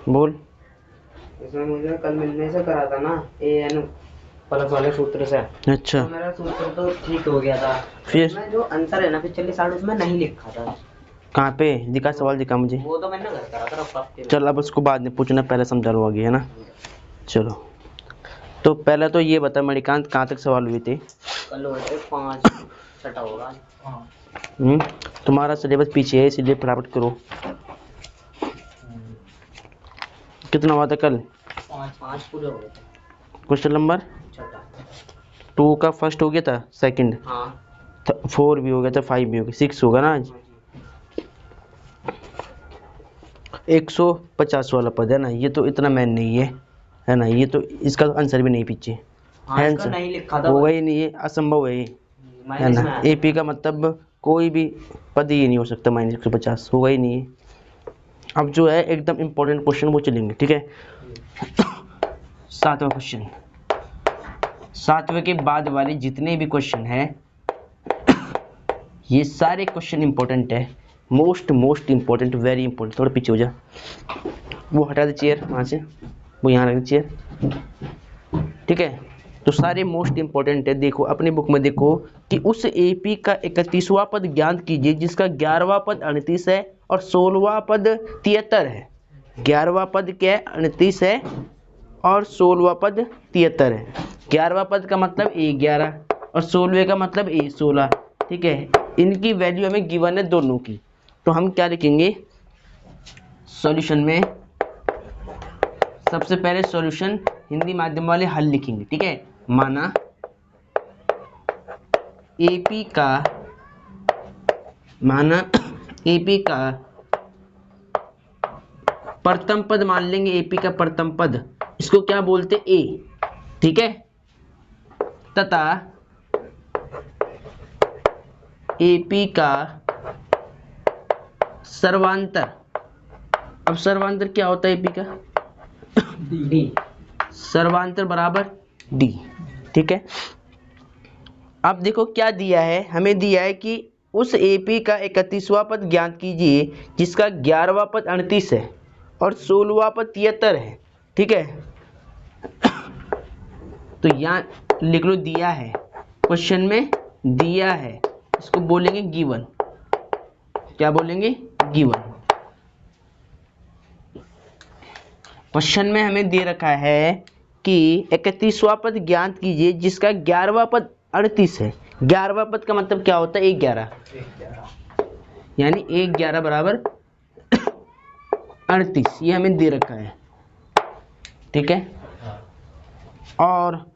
बोल। इसमें मुझे कल मिलने से करा था ना an प्लस वाले सूत्र से। अच्छा, तो मेरा सूत्र तो ठीक हो गया था, फिर मैं जो आंसर है ना पिछले साल उसमें नहीं लिखा था। कहाँ पे दिखा, सवाल दिखा मुझे। वो तो मैंने घर करा था रफ कॉपी में। चल अब उसको बाद में पूछना, पहले समझा लो आगे, है ना। चलो तो पहले तो ये बता मणिकांत, कहाँ तक सवाल हुए थे। कल हुए थे 5 छठा होगा। तुम्हारा सिलेबस पीछे है इसलिए फटाफट करो। कितना हुआ था कल। 5 पूरे हो गए थे। क्वेश्चन नंबर छठा 2 का फर्स्ट हो गया था, सेकंड हाँ 4 भी हो गया था, 5 भी हो गया, 6 होगा ना आज। हाँ जी। 150 वाला पद है ना, ये तो इतना मैन नहीं है ना, ये तो इसका आंसर भी नहीं पीछे हाँ है इसका आंसर, नहीं लिखा था होगा ही नहीं, ये असंभव है ये, है माइनस में ना। आया था। एपी का मतलब कोई भी पद ही नहीं हो सकता -150, होगा ही नहीं है। अब जो है एकदम इम्पोर्टेंट क्वेश्चन वो चलेंगे, ठीक है। 7वां क्वेश्चन, 7वें के बाद वाले जितने भी क्वेश्चन है ये सारे क्वेश्चन इंपॉर्टेंट है, मोस्ट इंपॉर्टेंट, वेरी इंपॉर्टेंट। थोड़ा पीछे हो जा, वो हटा दे चेयर वहाँ से, वो यहाँ रख दे चेयर, ठीक है। तो सारे मोस्ट इंपॉर्टेंट है। देखो अपनी बुक में देखो कि उस एपी का 31वां पद ज्ञात कीजिए जिसका 11वां पद 38 है और 16वां पद 73 है। 11वां पद क्या है, 38 है और 16वां पद 73 है। 11वां पद का मतलब A11 और 16वें का मतलब A16, ठीक है। इनकी वैल्यू हमें गिवन है दोनों की, तो हम क्या लिखेंगे सॉल्यूशन में। सबसे पहले सॉल्यूशन हिंदी माध्यम वाले हल लिखेंगे, ठीक है। माना एपी का प्रथम पद मान लेंगे, एपी का प्रथम पद, इसको क्या बोलते ए, ठीक है। तथा एपी का सर्वांतर, अब सर्वांतर क्या होता है एपी का, डी सर्वांतर बराबर डी, ठीक है। अब देखो क्या दिया है, हमें दिया है कि उस एपी का 31वां पद ज्ञात कीजिए जिसका 11वां पद 38 है और 16वां पद 73 है, ठीक है। तो यहाँ लिख लो दिया है, क्वेश्चन में दिया है, इसको बोलेंगे गिवन। क्या बोलेंगे, गिवन। क्वेश्चन में हमें दे रखा है कि 31वां पद ज्ञात कीजिए जिसका 11वां पद 38 है। 11वां पद का मतलब क्या होता है, 1/11, यानी 1/11 बराबर 38, ये हमें दे रखा है, ठीक है। और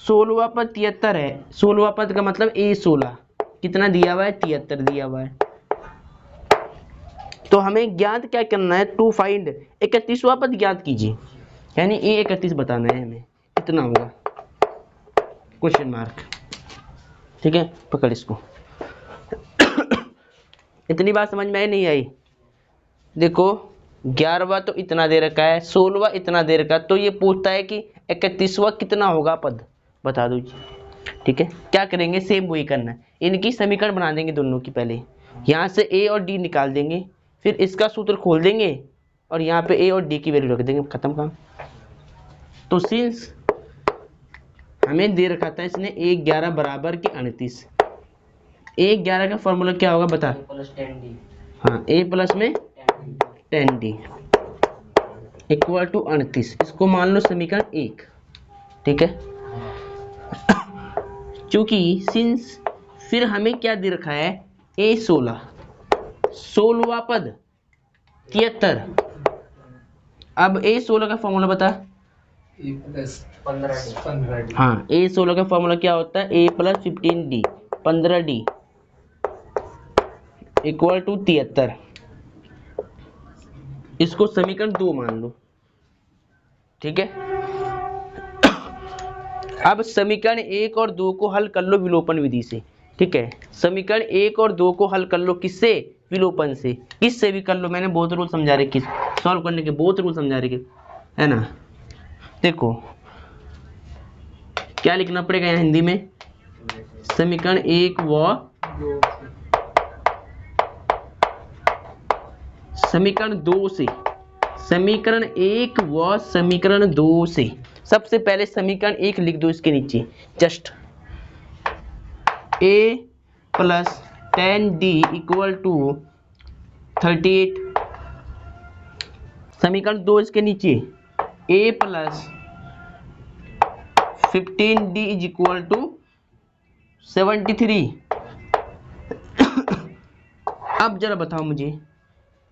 16वां पद 73 है, 16वां पद का मतलब A16, कितना दिया हुआ है, 73 दिया हुआ है। तो हमें ज्ञात क्या करना है, टू फाइंड 31वां पद ज्ञात कीजिए, यानी A31 बताना है हमें, कितना होगा क्वेश्चन मार्क, ठीक है। पकड़ इसको। इतनी बात समझ में आई नहीं आई। देखो 11वां तो इतना दे रखा है, 16वां इतना दे रखा है, तो ये पूछता है कि 31वां कितना होगा पद, बता दो जी, ठीक है। क्या करेंगे, सेम वही करना है, इनकी समीकरण बना देंगे दोनों की। पहले यहाँ से ए और डी निकाल देंगे, फिर इसका सूत्र खोल देंगे और यहाँ पे ए और डी की वैल्यू रख देंगे, खत्म काम। तो सिंस हमें दे रखा था इसने 1/11 बराबर की 38, 1/11 का फॉर्मूला क्या होगा बता। प्लस 10D हाँ, ए प्लस में 10D इक्वल टू 38, इसको मान लो समीकरण 1, ठीक है। चूंकि सिंस फिर हमें क्या दे रखा है, A16, 16वां पद 73, अब A16 का फॉर्मूला बता। हाँ, A16 का फॉर्मूला क्या होता है, A plus 15D 15D equal to 73, इसको समीकरण 2 मान लो, ठीक है। अब समीकरण 1 और 2 को हल कर लो विलोपन विधि से, ठीक है। समीकरण 1 और 2 को हल कर लो किससे, विलोपन से, किससे भी कर लो, मैंने बहुत रूल समझा रखे सॉल्व करने के, बहुत रूल समझा रखे, है ना। देखो क्या लिखना पड़ेगा यहाँ हिंदी में, समीकरण 1 व समीकरण 2 से, समीकरण 1 व समीकरण 2 से। सबसे पहले समीकरण 1 लिख दो इसके नीचे, just a plus 10d equal to 38। समीकरण 2 इसके नीचे a plus 15d is equal to 73। अब जरा बताओ मुझे,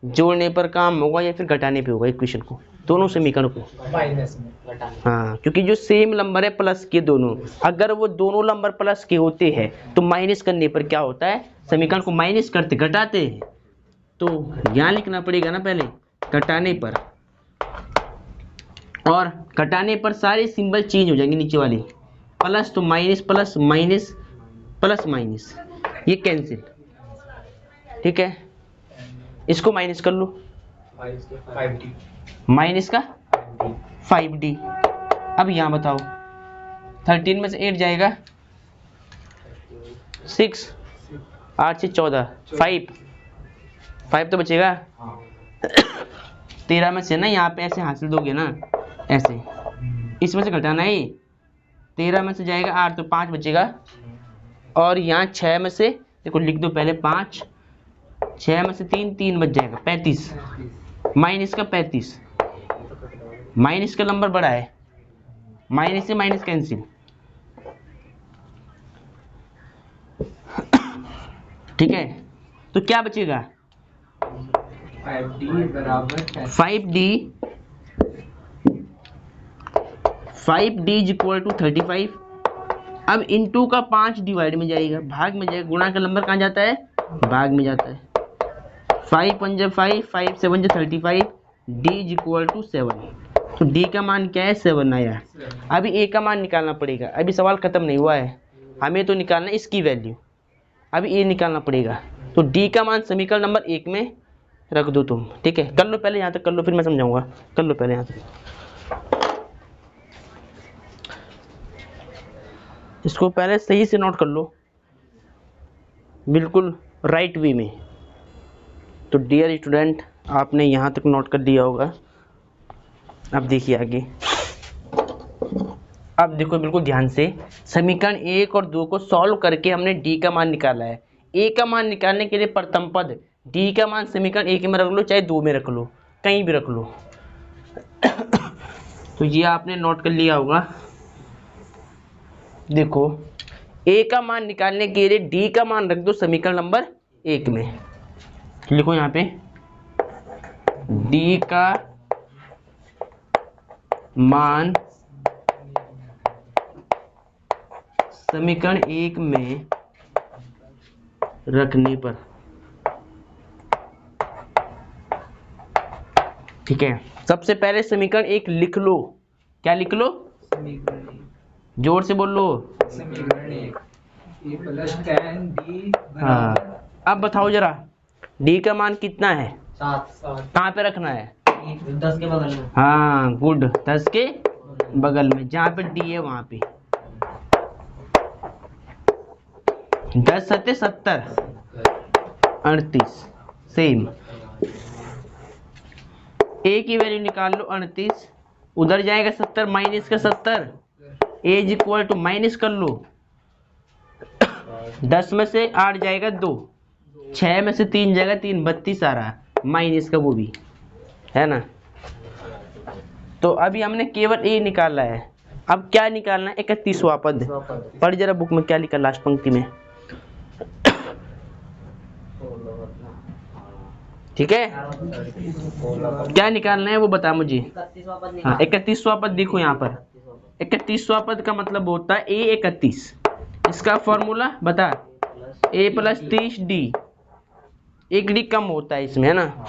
जोड़ने पर काम होगा या फिर घटाने पे होगा इक्वेशन को, दोनों समीकरण को? माइनस में घटाने। हाँ, क्योंकि जो सेम नंबर है प्लस के दोनों, अगर वो दोनों नंबर प्लस के होते हैं तो माइनस करने पर क्या होता है, समीकरण को माइनस करते घटाते हैं। तो यहाँ लिखना पड़ेगा ना पहले घटाने पर, और घटाने पर सारे सिंबल चेंज हो जाएंगे नीचे वाले, प्लस तो minus, plus minus, plus minus, ये कैंसिल। ठीक है, इसको माइनस कर लो, माइनस का 5d। अब यहाँ बताओ 13 में से 8 जाएगा 6, 8 से 14, 5 तो बचेगा। 13 में से ना यहाँ पे ऐसे हासिल दोगे ना, ऐसे इसमें से घटाना है, 13 में से जाएगा 8 तो 5 बचेगा, और यहाँ 6 में से देखो लिख दो पहले 5, 6 में से 3 बच जाएगा 35, माइनस का 35, माइनस का नंबर बड़ा है, माइनस से माइनस कैंसिल। ठीक है, तो क्या बचेगा 5d बराबर 5d इज इक्वल टू 35। अब इंटू का 5 डिवाइड में जाएगा, भाग में जाएगा, गुणा का नंबर कहाँ जाता है, भाग में जाता है। 5 पंजा 5, 5 7 जा 35, d इज इक्वल टू 7। तो d का मान क्या है, 7 आया। अभी a का मान निकालना पड़ेगा, अभी सवाल खत्म नहीं हुआ है, हमें तो निकालना है इसकी वैल्यू, अभी a निकालना पड़ेगा। तो d का मान समीकरण नंबर 1 में रख दो तुम। ठीक है, कर लो पहले यहाँ तक कर लो, फिर मैं समझाऊंगा, कर लो पहले यहाँ तक। इसको पहले सही से नोट कर लो, बिल्कुल राइट वे में। तो डियर स्टूडेंट, आपने यहाँ तक नोट कर लिया होगा। अब देखिए आगे, अब देखो बिल्कुल ध्यान से, समीकरण 1 और 2 को सॉल्व करके हमने d का मान निकाला है। a का मान निकालने के लिए प्रथम पद d का मान समीकरण 1 में रख लो, चाहे 2 में रख लो, कहीं भी रख लो। तो ये आपने नोट कर लिया होगा। देखो a का मान निकालने के लिए d का मान रख दो समीकरण नंबर 1 में। लिखो यहाँ पे d का मान समीकरण 1 में रखने पर, ठीक है। सबसे पहले समीकरण 1 लिख लो, क्या लिख लो, जोर से बोल लो, समीकरण 1 a प्लस 10d हाँ। अब बताओ जरा d का मान कितना है, 7 कहाँ पे रखना है, 10 के बगल में। हाँ गुड, 10 के बगल में, जहाँ पे d है वहाँ पे। 10 सत्ते 70, 38, सेम। a की वैल्यू निकाल लो 38, उधर जाएगा 70, माइनस का 70, a is equal to minus कर लो, 10 में से 8 जाएगा 2, 6 में से 3 जाएगा 3, 32 आ रहा, माइनस का वो भी है ना। तो अभी हमने केवल a निकाला है, अब क्या निकालना है, 31वां पद। पढ़ जरा बुक में क्या लिखा लास्ट पंक्ति में, ठीक है, क्या निकालना है वो बता मुझे। हाँ 31वां पद देखो यहाँ पर, 31वां पद का मतलब होता है a 31, इसका फॉर्मूला बता, a प्लस 30d, एक d कम होता है इसमें है ना।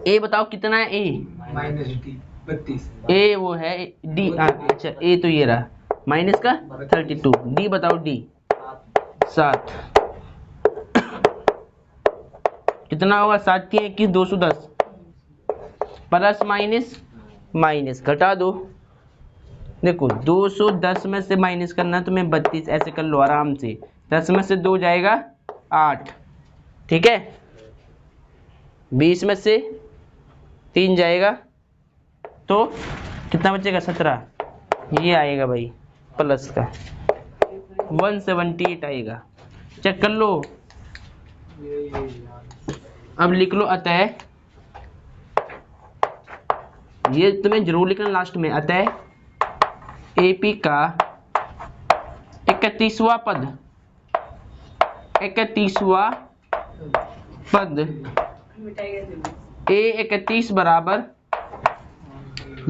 a बताओ कितना है, a माइनस d 32, a वो है d, अच्छा a तो ये रहा, माइनस का 32, d बताओ d 7, कितना होगा, 7 की 21, 210, प्लस माइनस माइनस घटा दो। देखो 210 में से माइनस करना है तुम्हें 32, ऐसे कर लो आराम से, 10 में से 2 जाएगा 8, ठीक है। 20 में से 3 जाएगा तो कितना बचेगा? 17। ये आएगा भाई प्लस का 178 आएगा। चेक कर लो। अब लिख लो अतः, ये तुम्हें जरूर लिखना लास्ट में, अतः एपी का 31वां पद, 31वां पद A31 बराबर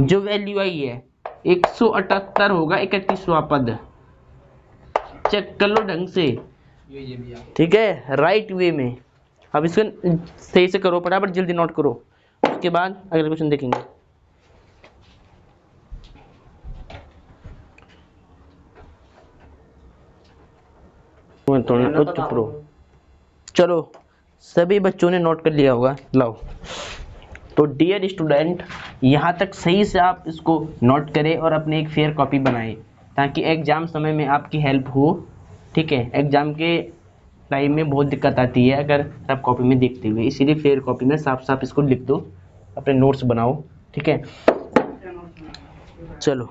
जो वैल्यू आई है 178 होगा 31वां पद। चेक कर लो ढंग से, ठीक है, राइट वे में। अब इसको सही से करो, फटाफट जल्दी नोट करो, उसके बाद अगले क्वेश्चन देखेंगे। चुप रहो। चलो सभी बच्चों ने नोट कर लिया होगा, लाओ। तो डियर स्टूडेंट, यहाँ तक सही से आप इसको नोट करें और अपने एक फेयर कॉपी बनाएं ताकि एग्जाम समय में आपकी हेल्प हो। ठीक है, एग्जाम के टाइम में बहुत दिक्कत आती है अगर आप कॉपी में देखते हुए, इसीलिए फेयर कॉपी में साफ साफ इसको लिख दो, अपने नोट्स बनाओ। ठीक है, चलो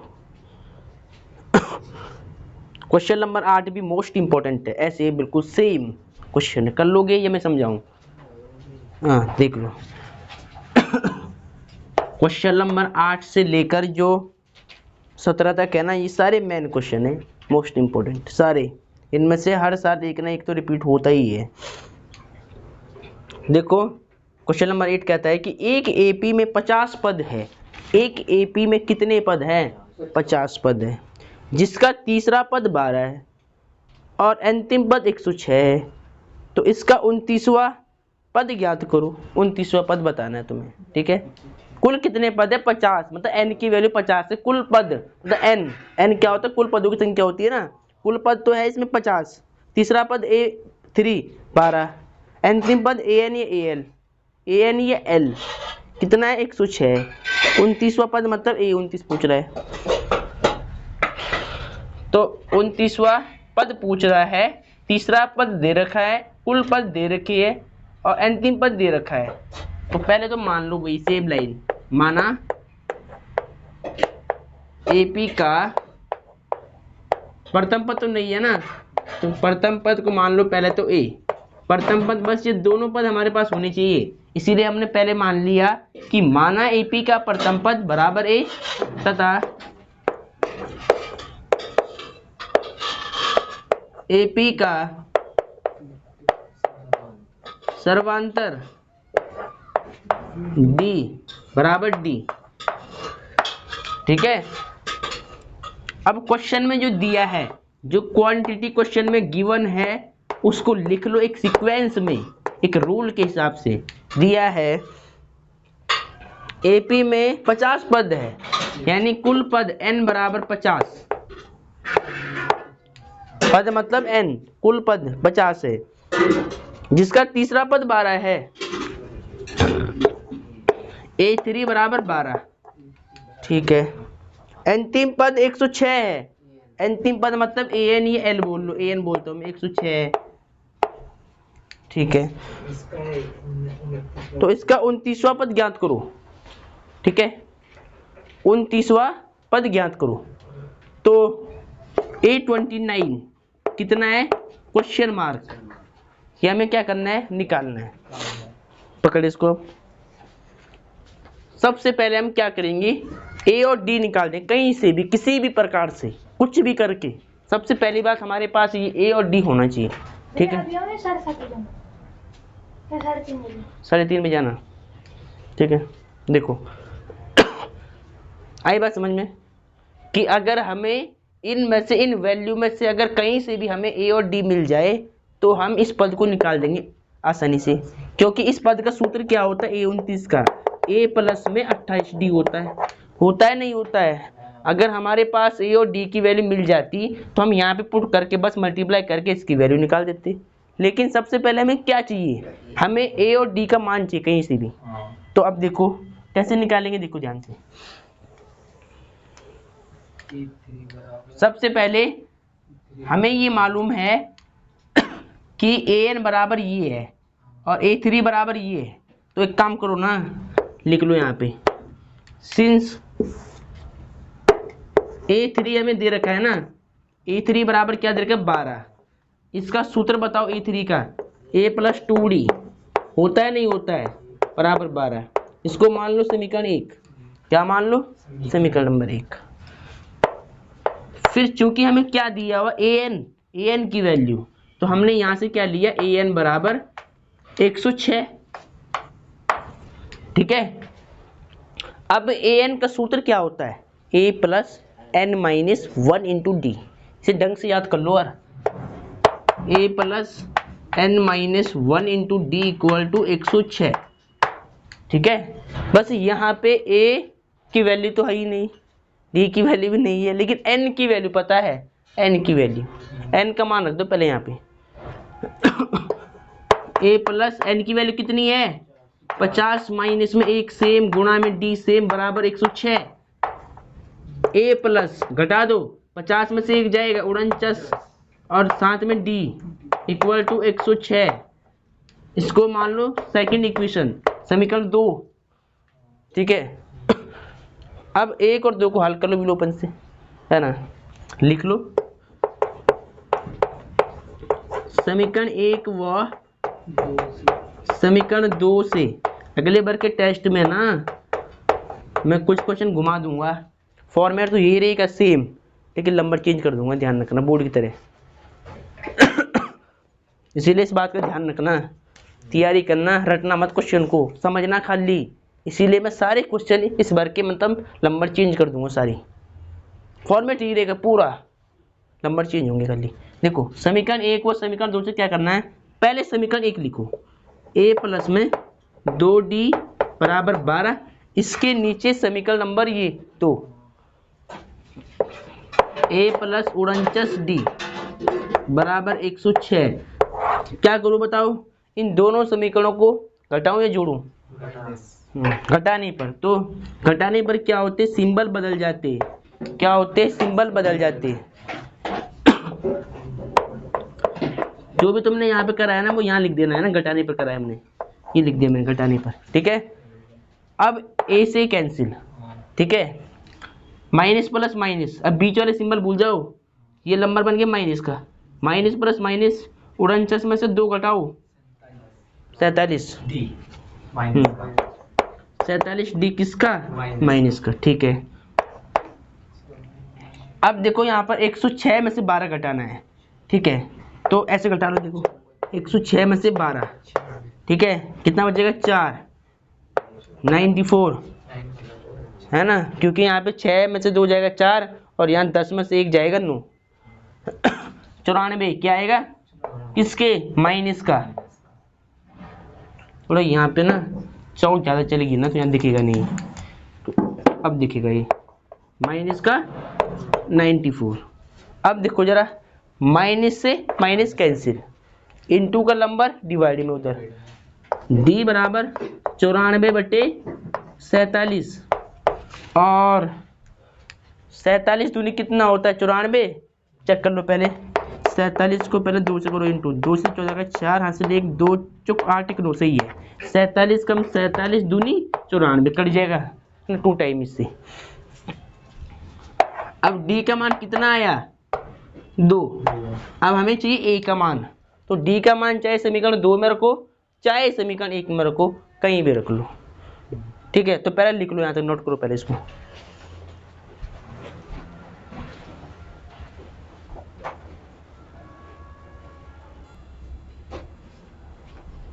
क्वेश्चन नंबर 8 भी मोस्ट इंपॉर्टेंट है, ऐसे बिल्कुल सेम क्वेश्चन है। कर लोगे ये मैं समझाऊं? हाँ देख लो। क्वेश्चन नंबर 8 से लेकर जो 17 तक है ना, ये सारे मेन क्वेश्चन है, मोस्ट इंपॉर्टेंट सारे। इनमें से हर साल एक ना एक तो रिपीट होता ही है। देखो क्वेश्चन नंबर 8 कहता है कि एक एपी में 50 पद है। एक एपी में कितने पद हैं? 50 पद है, जिसका तीसरा पद 12 है और अंतिम पद 106 है। तो इसका 29वां पद ज्ञात करो। 29वां पद बताना है तुम्हें। ठीक है, कुल कितने पद है? 50, मतलब n की वैल्यू 50 है। कुल पद मतलब n क्या होता है? कुल पदों की संख्या होती है ना। कुल पद तो है इसमें 50, तीसरा पद A3 12, अंतिम पद an या an या l कितना है? 106। 29वां पद मतलब A29 पूछ रहा है, तो 29वां पद पूछ रहा है, तीसरा पद दे रखा है, कुल पद दे रखी है और अंतिम पद दे रखा है। तो पहले तो मान लो वही सेम लाइन, माना एपी का प्रथम पद तो नहीं है ना, तो प्रथम पद को मान लो पहले तो ए प्रथम पद, बस ये दोनों पद हमारे पास होने चाहिए, इसीलिए हमने पहले मान लिया कि माना एपी का प्रथम पद बराबर ए तथा एपी का सर्वांतर डी बराबर डी। ठीक है, अब क्वेश्चन में जो दिया है, जो क्वांटिटी क्वेश्चन में गिवन है, उसको लिख लो एक सीक्वेंस में, एक रूल के हिसाब से दिया है। एपी में 50 पद है, यानी कुल पद n बराबर 50, पद मतलब n, कुल पद 50 है, जिसका तीसरा पद 12 है, A3 बराबर 12। ठीक है, अंतिम पद 106 है, अंतिम पद मतलब an या l बोल लो, an बोलता हूँ मैं, 106 है। ठीक है, तो इसका 29वां पद ज्ञात करो। ठीक है, 29वां पद ज्ञात करो। तो A29 कितना है? क्वेश्चन मार्क, ये हमें क्या करना है? निकालना है। पकड़ इसको। सबसे पहले हम क्या करेंगे? ए और डी निकाल दें, कहीं से भी, किसी भी प्रकार से, कुछ भी करके। सबसे पहली बात हमारे पास ये ए और डी होना चाहिए। ठीक है, 3:30 बजे जाना। ठीक है, देखो आई बात समझ में कि अगर हमें इनमें से, इन वैल्यू में से अगर कहीं से भी हमें ए और डी मिल जाए तो हम इस पद को निकाल देंगे आसानी से, क्योंकि इस पद का सूत्र क्या होता है? A29 का a प्लस में 28 डी होता है नहीं होता है। अगर हमारे पास ए और डी की वैल्यू मिल जाती तो हम यहाँ पे पुट करके बस मल्टीप्लाई करके इसकी वैल्यू निकाल देते। लेकिन सबसे पहले हमें क्या चाहिए? हमें ए और डी का मान चाहिए कहीं से भी। तो अब देखो कैसे निकालेंगे, देखो ध्यान से। सबसे पहले हमें ये मालूम है कि an बराबर ये है और A3 बराबर ये है, तो एक काम करो ना, लिख लो यहाँ पे, सिंस A3 हमें दे रखा है ना, A3 बराबर क्या दे रखा है 12, इसका सूत्र बताओ A3 का, A प्लस 2D होता है नहीं होता है, बराबर 12, इसको मान लो समीकरण 1, क्या मान लो, समीकरण नंबर 1। फिर चूंकि हमें क्या दिया हुआ an की वैल्यू, तो हमने यहां से क्या लिया, an बराबर 106, ठीक है। अब an का सूत्र क्या होता है, a plus n minus 1 into D, इसे ढंग से याद कर लो यार, a plus n minus 1 into D equal to 106, ठीक है। बस यहाँ पे a की वैल्यू तो है ही नहीं, d की वैल्यू भी नहीं है, लेकिन n की वैल्यू पता है, n की वैल्यू, n का मान रख दो पहले यहाँ पे a प्लस n की वैल्यू कितनी है 50 माइनस में 1 सेम गुणा में d सेम बराबर 106, a प्लस घटा दो 50 में से 1 जाएगा 49 और साथ में d इक्वल टू 106, इसको मान लो सेकंड इक्वेशन, समीकरण 2, ठीक है। अब 1 और 2 को हल कर लो विलोपन से, है ना, लिख लो समीकरण 1 व समीकरण 2 से। अगले बार के टेस्ट में ना मैं कुछ क्वेश्चन घुमा दूंगा, फॉर्मेट तो यही रहेगा सेम, लेकिन नंबर चेंज कर दूंगा, ध्यान रखना बोर्ड की तरह इसीलिए इस बात का ध्यान रखना, तैयारी करना, रटना मत क्वेश्चन को, समझना खाली, इसीलिए मैं सारे क्वेश्चन इस बार के मतलब नंबर चेंज कर दूंगा, सारी फॉर्मेट यही रहेगा पूरा, नंबर चेंज होंगे खाली। देखो समीकरण 1 और समीकरण 2 से क्या करना है, पहले समीकरण 1 लिखो, a प्लस में 2d बराबर 12, इसके नीचे समीकरण नंबर ये 2, a प्लस 49d बराबर 106, क्या करूं बताओ, इन दोनों समीकरणों को घटाऊं या जोड़ूं, घटाने पर, तो घटाने पर क्या होते, सिंबल बदल जाते, क्या होते, सिंबल बदल जाते, जो भी तुमने यहाँ पे कराया ना वो यहाँ लिख देना है ना, घटाने पर कराया हमने, ये लिख दिया मैंने घटाने पर, ठीक है। अब a से कैंसिल, ठीक है, माइनस प्लस माइनस, अब बीच वाले सिंबल भूल जाओ, ये नंबर बन गया माइनस का, माइनस प्लस माइनस 49 में से 2 घटाओ 47, 47 डी किसका, माइनस का, ठीक है। अब देखो यहाँ पर 106 में से 12 घटाना है, ठीक है, तो ऐसे घटा लो, देखो 106 में से 12, ठीक है, कितना बचेगा 4, 94, है ना, क्योंकि यहाँ पे 6 में से 2 जाएगा 4 और यहाँ 10 में से 1 जाएगा 9, 94 क्या आएगा, किसके, माइनस का, थोड़ा यहाँ पे ना चौक ज़्यादा चलेगी ना तो यहाँ दिखेगा नहीं, तो अब दिखेगा ये माइनस का 94। अब देखो जरा, माइनस से माइनस कैंसिल, इनटू का नंबर डिवाइड में उधर, d बराबर 94/47 और 47 दूनी कितना होता है 94, चेक कर लो पहले, 47 को पहले 2 से करो इंटू, 2 से 14 का 4, हाथ से 1, 2 चुक 8 1 9 सही है, 47 कम 47 दूनी 94 कट जाएगा 2 टाइम इससे। अब d का मान कितना आया 2, अब हमें चाहिए a का मान, तो d का मान चाहे समीकरण 2 में रखो चाहे समीकरण 1 में रखो, कहीं भी रख लो, ठीक है। तो पहले लिख लो, यहाँ तक नोट करो पहले इसको,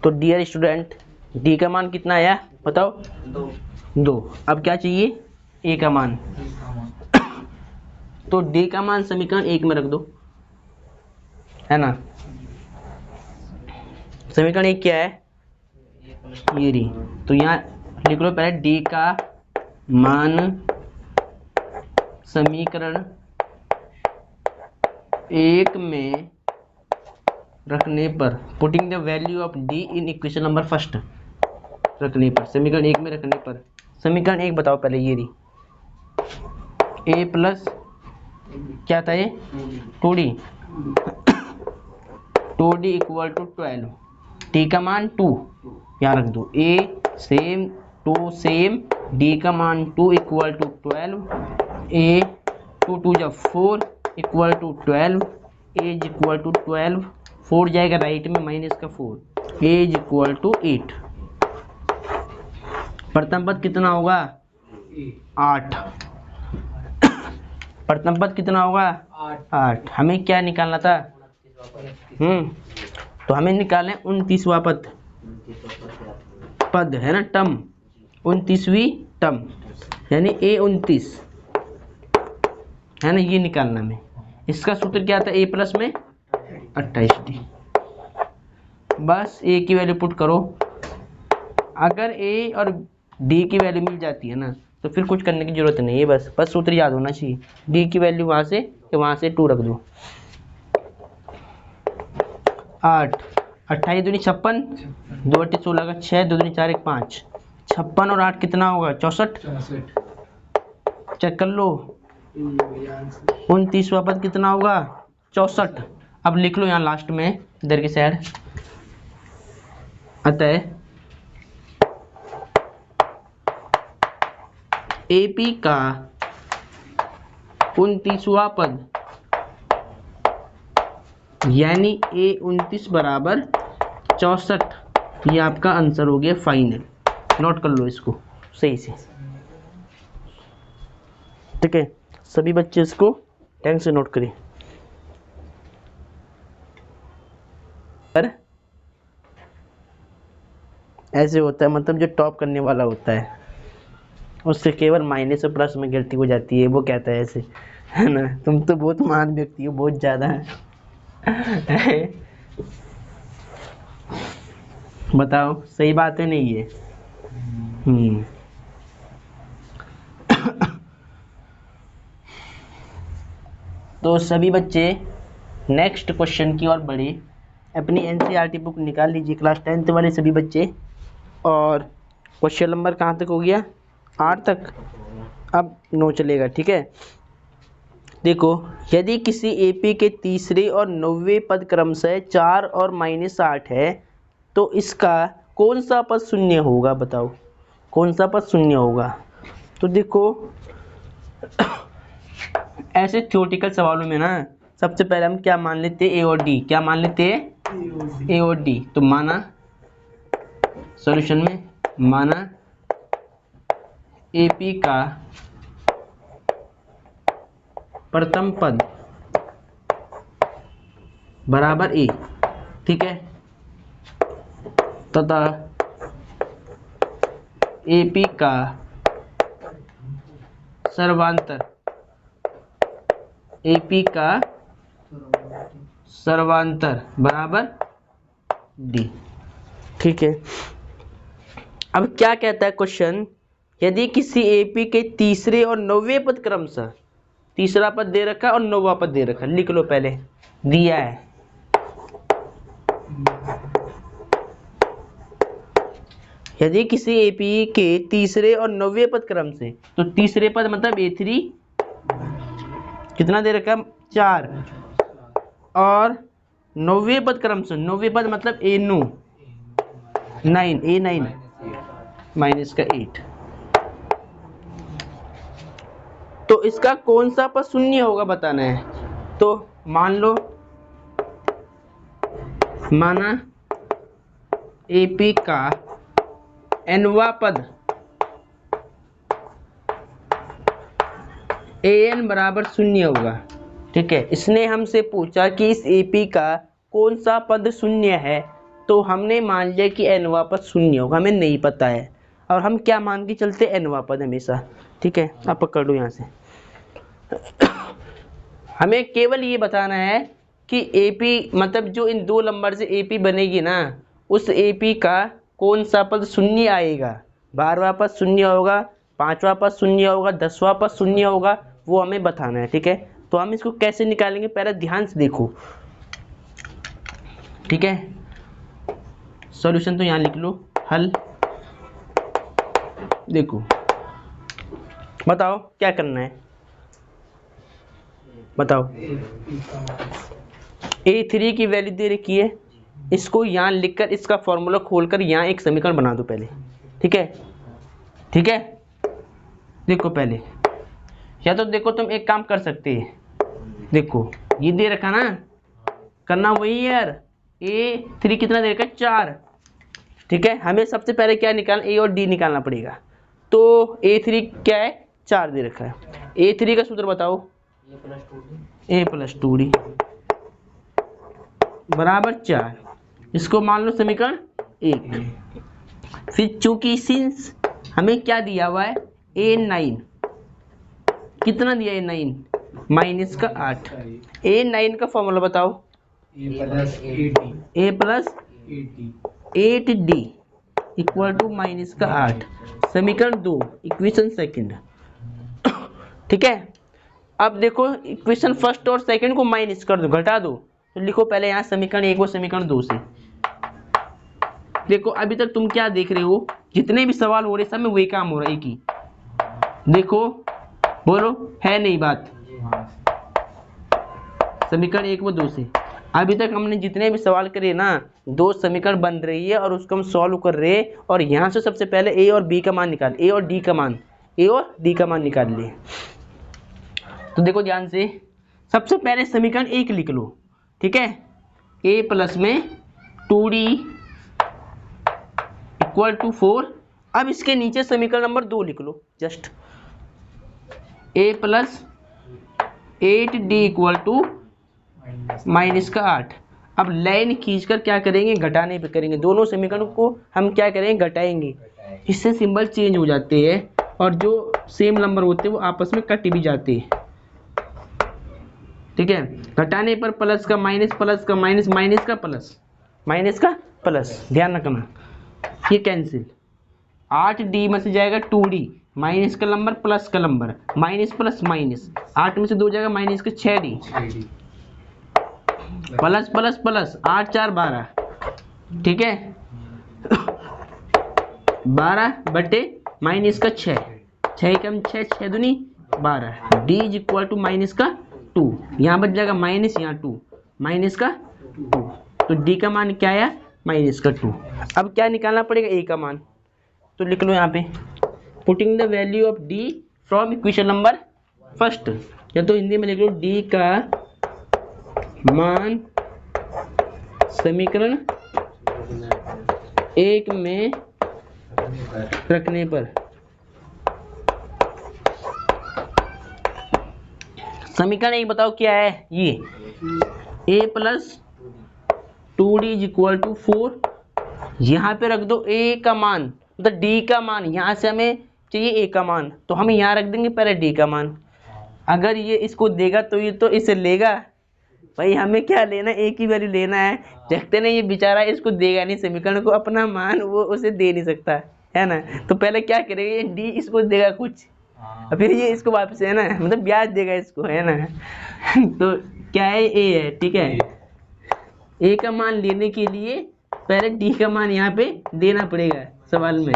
तो डियर स्टूडेंट d का मान कितना आया बताओ 2, अब क्या चाहिए a का मान, तो d का मान समीकरण 1 में रख दो, है ना, समीकरण 1 क्या है ये रही, तो यहाँ लिख लो पहले d का मान समीकरण 1 में रखने पर, putting the value of d in equation number first, रखने पर, समीकरण 1 में रखने पर, समीकरण 1 बताओ पहले ये रही, a प्लस क्या था ये 2d, 2d equal to 12, t का मान 2 यहाँ रख दो, a same to same, D का मान 2 इक्वल टू 12, ए 2 2 जा 4 equal to 12, as equal to 12, 4 जाएगा राइट में माइनस का 4, एज इक्वल टू 8। प्रथम पद कितना होगा 8, प्रथम पद कितना होगा 8। हमें क्या निकालना था तो हमें निकालना है 29वां पद है ना, टर्म 29वीं टर्म, यानी A29 है ना, ये निकालना में। इसका सूत्र क्या था, A प्लस में 28D। बस A की वैल्यू पुट करो, अगर A और D की वैल्यू मिल जाती है ना तो फिर कुछ करने की जरूरत नहीं है, बस सूत्र याद होना चाहिए। D की वैल्यू वहाँ से 2 रख दो। 8 28 दूनी 56, 2 8 16 का 6, 2 दूनी 4 1 5, 56 और 8 कितना होगा 64। चेक कर लो, 29वां पद कितना होगा 64। अब लिख लो यहाँ लास्ट में इधर की साइड, अतः AP का 29वां पद यानी A29 बराबर 64, ये आपका आंसर हो गया फाइनल। नोट कर लो इसको सही से, ठीक है। सभी बच्चे इसको ढंग से नोट करें। पर ऐसे होता है, मतलब जो टॉप करने वाला होता है उससे केवल माइनस और प्लस में गलती हो जाती है, वो कहता है ऐसे, है ना। तुम तो बहुत महान व्यक्ति हो, बहुत ज़्यादा है। बताओ सही बात है नहीं ये। तो सभी बच्चे नेक्स्ट क्वेश्चन की ओर बढ़े, अपनी NCERT बुक निकाल लीजिए क्लास 10th वाले सभी बच्चे। और क्वेश्चन नंबर कहाँ तक हो गया 8 तक, अब 9 चलेगा, ठीक है। देखो, यदि किसी AP के तीसरे और 9वें पद क्रमशः 4 और -8 है तो इसका कौन सा पद शून्य होगा, बताओ कौन सा पद शून्य होगा। तो देखो ऐसे थ्योरेटिकल सवालों में ना सबसे पहले हम क्या मान लेते हैं, A और D। क्या मान लेते हैं A और D। तो माना सॉल्यूशन में माना AP का प्रथम पद बराबर A, ठीक है, तथा AP का सर्वांतर बराबर D, ठीक है। अब क्या कहता है क्वेश्चन, यदि किसी AP के तीसरे और 9वें पद क्रमशः, तीसरा पद दे रखा और 9वां पद दे रखा, लिख लो पहले, दिया है यदि किसी AP के तीसरे और 9वें पद क्रम से, तो तीसरे पद मतलब A3 कितना दे रखा 4, और 9वें पद क्रम से, 9वें पद मतलब A9 माइनस का 8, तो इसका कौन सा पद शून्य होगा बताना है। तो मान लो, माना AP का nवां पद AN बराबर 0 होगा, ठीक है। इसने हमसे पूछा कि इस AP का कौन सा पद शून्य है, तो हमने मान लिया कि nवां पद 0 होगा, हमें नहीं पता है, और हम क्या मान के चलते nवां पद हमेशा, ठीक है। आप पकड़ लो यहाँ से। हमें केवल ये बताना है कि AP मतलब जो इन दो नंबर से AP बनेगी ना, उस AP का कौन सा पद शून्य आएगा, 12वां पद शून्य होगा, 5वां पद शून्य होगा, 10वां पद शून्य होगा, वो हमें बताना है, ठीक है। तो हम इसको कैसे निकालेंगे, पहले ध्यान से देखो, ठीक है। सॉल्यूशन तो यहाँ लिख लो, हल देखो, बताओ क्या करना है, बताओ। A3 की वैल्यू दे रखी है, इसको यहाँ लिखकर इसका फॉर्मूला खोलकर यहाँ एक समीकरण बना दो पहले, ठीक ठीक है, ठीक है। देखो पहले, या तो देखो तुम एक काम कर सकते हैं, देखो ये दे रखा ना, करना वही है यार। A3 कितना दे रखा है? 4। ठीक है, हमें सबसे पहले क्या निकालना, A और D निकालना पड़ेगा। तो A3 क्या है? 4 दे रखा है। A3 का सूत्र बताओ। A+2D बराबर 4। इसको मान लो समीकरण 1। फिर चूंकि सिंस हमें क्या दिया हुआ है, A9, कितना दिया है? 9 माइनस का 8। A9 का फॉर्मूला बताओ। A+8D इक्वल टू माइनस का 8, समीकरण 2, इक्वेशन सेकंड। ठीक है, अब देखो इक्वेशन फर्स्ट और सेकंड को माइनस कर दो, घटा दो, तो लिखो पहले यहाँ समीकरण 1 और समीकरण 2 से। देखो अभी तक तुम क्या देख रहे हो, जितने भी सवाल हो रहे सब में वही काम हो रहा है, एक ही। देखो बोलो, है नहीं बात? समीकरण 1 व 2 से अभी तक हमने जितने भी सवाल करे ना, 2 समीकरण बन रही है और उसको हम सॉल्व कर रहे हैं, और यहाँ से सबसे पहले A और B का मान निकाल, A और D का मान निकाल लिए। तो देखो ध्यान से, सबसे पहले समीकरण 1 लिख लो, ठीक है। A प्लस में 2D इक्वल टू 4। अब इसके नीचे समीकरण नंबर 2 लिख लो, just A+8D equal to minus का 8। अब लाइन खींचकर क्या करेंगे, घटाने पे करेंगे, दोनों समीकरण को हम क्या करेंगे, घटाएंगे। इससे सिंबल चेंज हो जाते हैं और जो सेम नंबर होते हैं वो आपस में कट भी जाते हैं। ठीक है, घटाने पर प्लस का माइनस, प्लस का माइनस, माइनस का प्लस, माइनस का प्लस, ध्यान रखना। ये कैंसिल, 8D में से जाएगा 2D, माइनस का नंबर प्लस का नंबर, माइनस प्लस माइनस, 8 में से 2 जाएगा माइनस का 6D, प्लस प्लस प्लस, 8 4 12। ठीक है, 12 बटे माइनस का 6, 6 कम 6, 6 दूनी 12। D is equal to minus का 2, यहाँ बच जाएगा माइनस, यहाँ 2, माइनस का 2। तो D का मान क्या आया? माइनस का 2। अब क्या निकालना पड़ेगा? A का मान। तो लिख लो यहाँ पे, putting the value of D from equation number first, या तो हिंदी में लिख लो D का मान समीकरण 1 में रखने पर। समीकरण 1 बताओ क्या है? ये A+2D इज इक्वल टू 4। यहाँ पे रख दो A का मान, मतलब D का मान। यहाँ से हमें चाहिए A का मान, तो हम यहाँ रख देंगे पहले D का मान। अगर ये इसको देगा तो ये तो इसे लेगा, भाई हमें क्या लेना, एक ही वैल्यू लेना है। देखते नहीं, ये बेचारा इसको देगा नहीं समीकरण को अपना मान, वो उसे दे नहीं सकता है ना। तो पहले क्या करेगा, ये D इसको देगा कुछ, और फिर ये इसको वापस, है ना, मतलब ब्याज देगा इसको, है ना। तो क्या है? A है, ठीक है। A का मान लेने के लिए पहले D का मान यहाँ पे देना पड़ेगा सवाल में,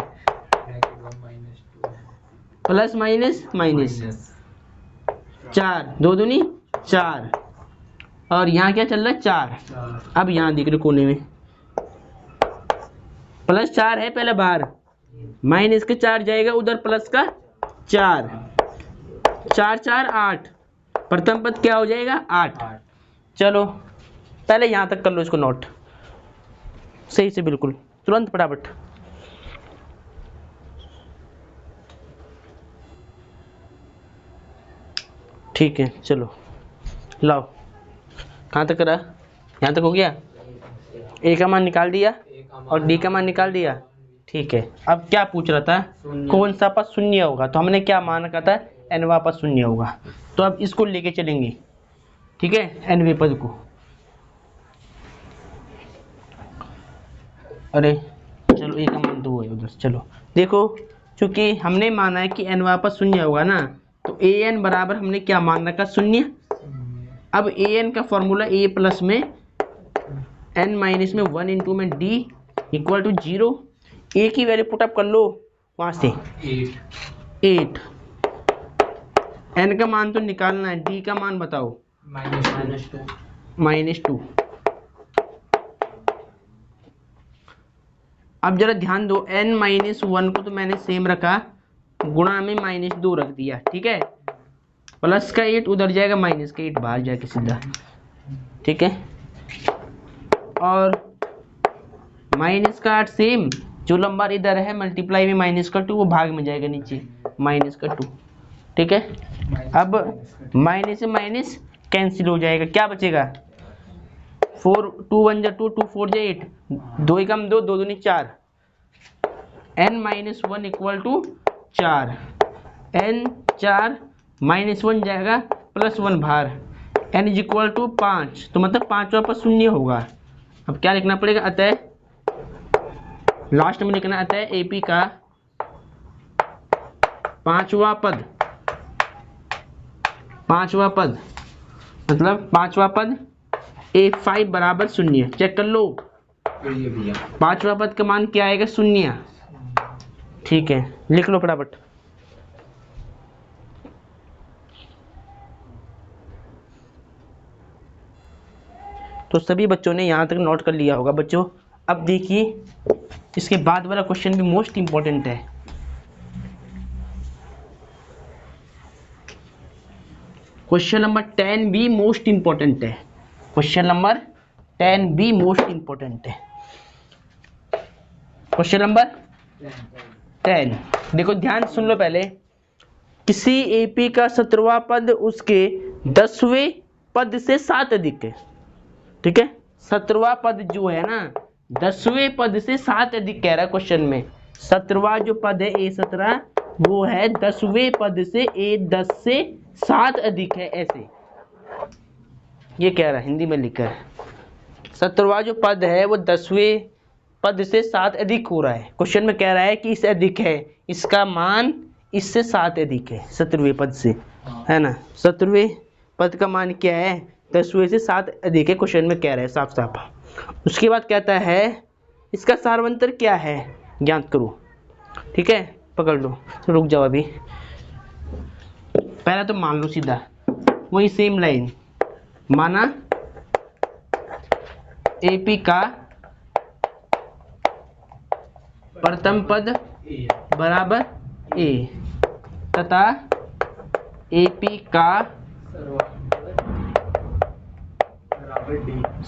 प्लस माइनस माइनस, 4 2 दूनी 4, और यहाँ क्या चल रहा है? 4। अब यहाँ देख रहे कोने में प्लस 4 है पहले बाहर, माइनस के 4 जाएगा उधर, प्लस का 4, 4 4 8, प्रथम पद क्या हो जाएगा? 8। चलो पहले यहाँ तक कर लो इसको नोट सही से, बिल्कुल तुरंत फटाफट। ठीक है, चलो लाओ, कहाँ तक करा? यहाँ तक हो गया। A का मान निकाल दिया और D का मान निकाल दिया। ठीक है, अब क्या पूछ रहा था? कौन सा पद शून्य होगा? तो हमने क्या मान रखा था? nवां पद शून्य होगा। तो अब इसको लेके चलेंगे, ठीक है, nवें पद को। अरे चलो A का मान 2 है उधर। चलो देखो, चूंकि हमने माना है कि nवां पद शून्य होगा ना, तो an बराबर हमने क्या मान रखा? शून्य। अब an का फॉर्मूला A प्लस में n माइनस में 1 इंटू में D इक्वल टू 0। A की वैल्यू पुटअप कर लो वहां से, 8। n का मान तो निकालना है, D का मान बताओ, -2। अब जरा ध्यान दो, n-1 को तो मैंने सेम रखा, गुणा में -2 रख दिया, ठीक है। प्लस का 8 उधर जाएगा, माइनस का 8 बाहर जाएगा सीधा, ठीक है। और माइनस का 8 सेम, जो नंबर इधर है मल्टीप्लाई में -2 वो भाग में जाएगा नीचे, -2, ठीक है। अब माइनस से माइनस कैंसिल हो जाएगा, क्या बचेगा, 4 2 1 2 2 4 8, 2 एकम 2, 2 दूनी 4, n-1 इक्वल टू 4, n 4 -1 जाएगा, +1 बाहर, n इज इक्वल टू 5, तो मतलब 5वां पद शून्य होगा। अब क्या लिखना पड़ेगा, अतः लास्ट में लिखना, अतः AP का 5वां पद, 5वां पद मतलब 5वां पद A5 बराबर 0, चेक कर लो। 5वां पद का मान क्या आएगा, 0, ठीक है, लिख लो फटाफट। तो सभी बच्चों ने यहाँ तक नोट कर लिया होगा बच्चों। अब देखिए इसके बाद वाला क्वेश्चन भी मोस्ट इंपॉर्टेंट है। क्वेश्चन नंबर 10 भी मोस्ट इंपॉर्टेंट है, क्वेश्चन नंबर 10 भी मोस्ट इंपॉर्टेंट है। क्वेश्चन नंबर 10 देखो, ध्यान सुन लो पहले। किसी AP का 17वां पद उसके 10वें पद से 7 अधिक है, ठीक है। 17वां पद जो है ना, 10वें पद से 7 अधिक कह रहा है क्वेश्चन में। 17वां जो पद है A17 वो है 10वें पद से A10 से 7 अधिक है, ऐसे ये कह रहा है, हिंदी में लिखा है। 17वां जो पद है वो 10वें पद से 7 अधिक हो रहा है, क्वेश्चन में कह रहा है कि इससे अधिक है, इसका मान इससे 7 अधिक है 17वें पद से, है ना। 17वें पद का मान क्या है, 10वें से 7 अधिक है, क्वेश्चन में कह रहा है साफ साफ। उसके बाद कहता है इसका सारवंतर क्या है, ज्ञात करो, ठीक है। पकड़ लो, तो रुक जाओ अभी, पहला तो मान लो सीधा वही सेम लाइन, माना AP का प्रथम पद बराबर A तथा AP का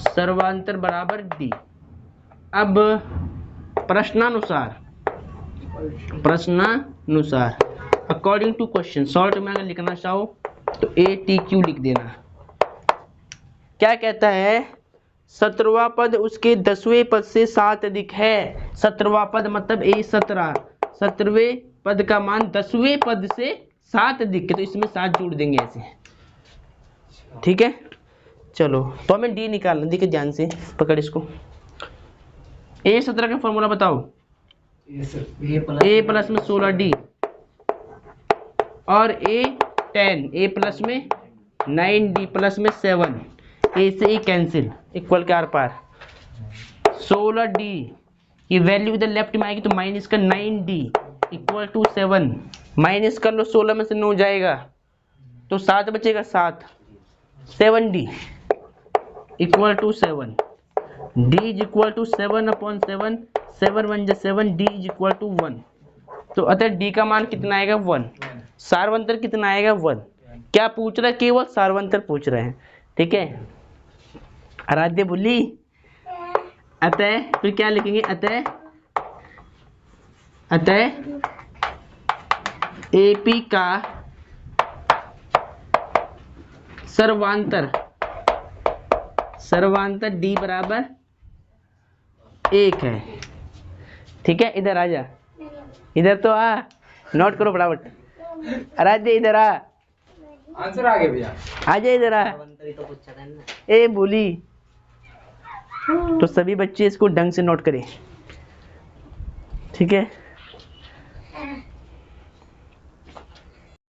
सर्वांतर बराबर D। अब प्रश्नानुसार अकॉर्डिंग टू क्वेश्चन, शॉर्ट में अगर लिखना चाहो तो ATQ लिख देना। क्या कहता है, 17वां पद उसके 10वें पद से 7 अधिक है। 17वां पद मतलब A17, 17वें पद का मान 10वें पद से 7 अधिक है, तो इसमें 7 जोड़ देंगे ऐसे, ठीक है। चलो तो हमें D निकालना, देखिए ध्यान से, पकड़ इसको। A17 का फॉर्मूला बताओ, A प्लस में 16D और A10, A प्लस में 9D प्लस में 7, A से E कैंसिल, इक्वल के आर पार 16D, ये वैल्यू इधर लेफ्ट में आएगी तो माइनस का 9D इक्वल टू 7, माइनस कर लो, 16 में से 9 जाएगा तो 7 बचेगा, 7 7D equal to 7, D is equal to 7/7, 7 1 जा 7, D इज इक्वल टू 1, तो अतः D का मान कितना आएगा, 1। सारवंतर कितना आएगा, 1। क्या पूछ रहा है, केवल सारवंतर पूछ रहे हैं, ठीक है। आराध्य बोली, अतः फिर क्या लिखेंगे, अतः AP का सर्वांतर D बराबर 1 है, ठीक है। इधर आ जा, इधर तो आ, नोट करो फटाफट। आराध्य इधर आ, आंसर आ गया भैया, आ जा इधर आ, ए बोली। तो सभी बच्चे इसको ढंग से नोट करें, ठीक है।